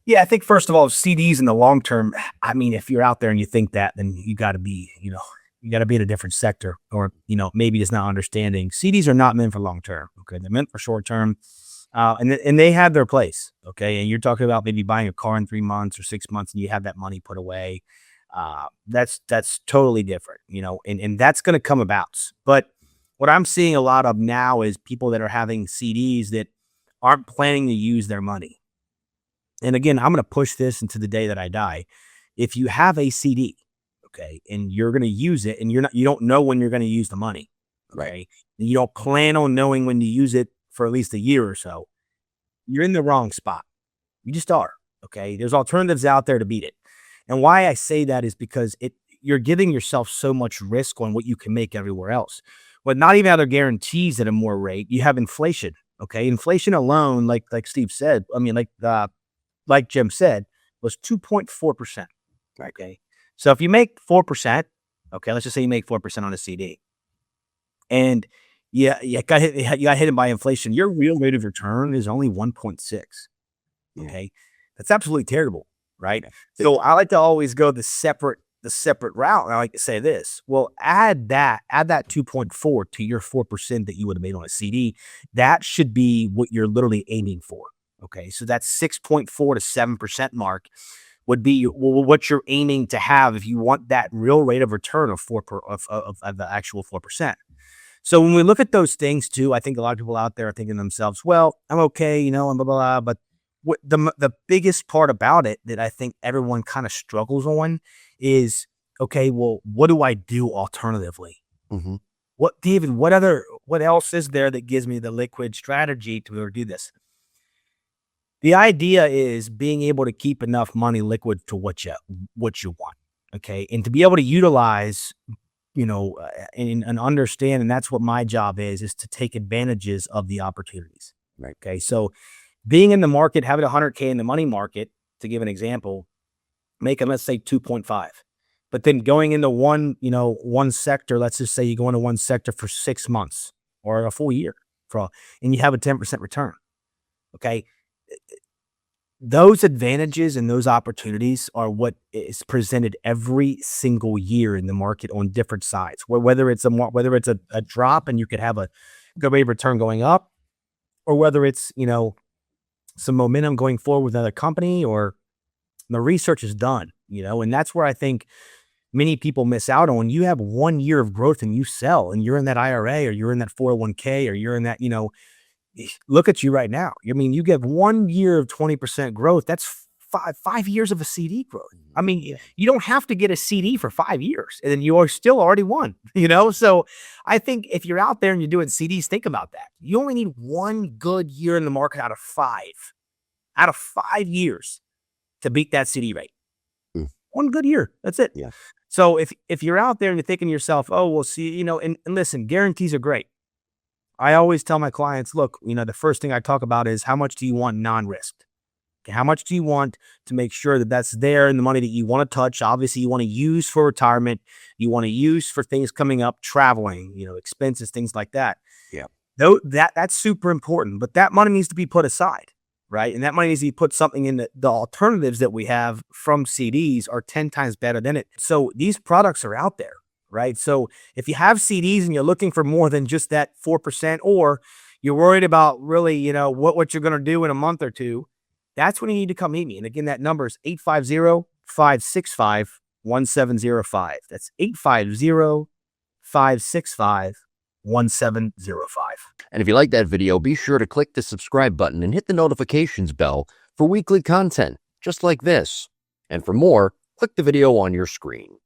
Yeah, I think first of all, CDs in the long term, I mean, if you're out there and you think that, then you got to be, you got to be in a different sector or, maybe just not understanding. CDs are not meant for long term. Okay. They're meant for short term. And they have their place. Okay. And you're talking about maybe buying a car in 3 months or 6 months and you have that money put away. That's totally different, and that's going to come about. But what I'm seeing a lot of now is people that are having CDs that aren't planning to use their money. And again, I'm going to push this into the day that I die. If you have a CD, okay, and you're going to use it and you don't know when you're going to use the money, okay, and you don't plan on knowing when to use it for at least a year or so, you're in the wrong spot. You just are, okay? There's alternatives out there to beat it. And why I say that is because you're giving yourself so much risk on what you can make everywhere else. But not even other guarantees at a more rate. You have inflation, okay? Inflation alone, like Steve said, like Jim said, was 2.4%. Okay. So if you make 4%, okay, let's just say you make 4% on a CD, and you got hit by inflation, your real rate of return is only 1.6. Okay. That's absolutely terrible, right? So I like to always go the separate route. And I like to say this. Well, add that 2.4 to your 4% that you would have made on a CD. That should be what you're literally aiming for. Okay, so that 6.4 to 7% mark would be what you're aiming to have if you want that real rate of return of the actual 4%. So when we look at those things too, I think a lot of people out there are thinking to themselves, well, I'm okay, and blah, blah, blah. But what the biggest part about it that I think everyone kind of struggles on is, okay, well, what do I do alternatively? Mm-hmm. What else is there that gives me the liquid strategy to be able to do this? The idea is being able to keep enough money liquid to what you want, okay? And to be able to utilize, and understand, and that's what my job is to take advantages of the opportunities, right? Okay, so being in the market, having 100K in the money market, to give an example, making, let's say, 2.5, but then going into one sector, let's just say you go into one sector for 6 months or a full year, and you have a 10% return, okay? Those advantages and those opportunities are what is presented every single year in the market on different sides. Whether it's a drop and you could have a good rate of return going up, or whether it's some momentum going forward with another company, or the research is done. And that's where I think many people miss out on. You have 1 year of growth and you sell, and you're in that IRA, or you're in that 401k, or you're in that look at you right now. I mean, you get 1 year of 20% growth. That's 5 years of a CD growth. I mean, you don't have to get a CD for 5 years, and then you are still already won, So I think if you're out there and you're doing CDs, think about that. You only need 1 good year in the market out of 5 years to beat that CD rate. 1 good year. That's it. Yeah. So if you're out there and you're thinking to yourself, oh, well, see, and listen, guarantees are great. I always tell my clients, look, the first thing I talk about is how much do you want non-risked? Okay, how much do you want to make sure that that's there in the money that you want to touch? Obviously, you want to use for retirement. You want to use for things coming up, traveling, expenses, things like that. Yeah. Though that's super important, but that money needs to be put aside, right? And that money needs to be put something in the alternatives that we have from CDs are 10 times better than it. So these products are out there. Right. So if you have CDs and you're looking for more than just that 4%, or you're worried about really, what you're going to do in a month or two, that's when you need to come meet me. And again, that number is 850-565-1705. That's 850-565-1705. And if you like that video, be sure to click the subscribe button and hit the notifications bell for weekly content just like this. And for more, click the video on your screen.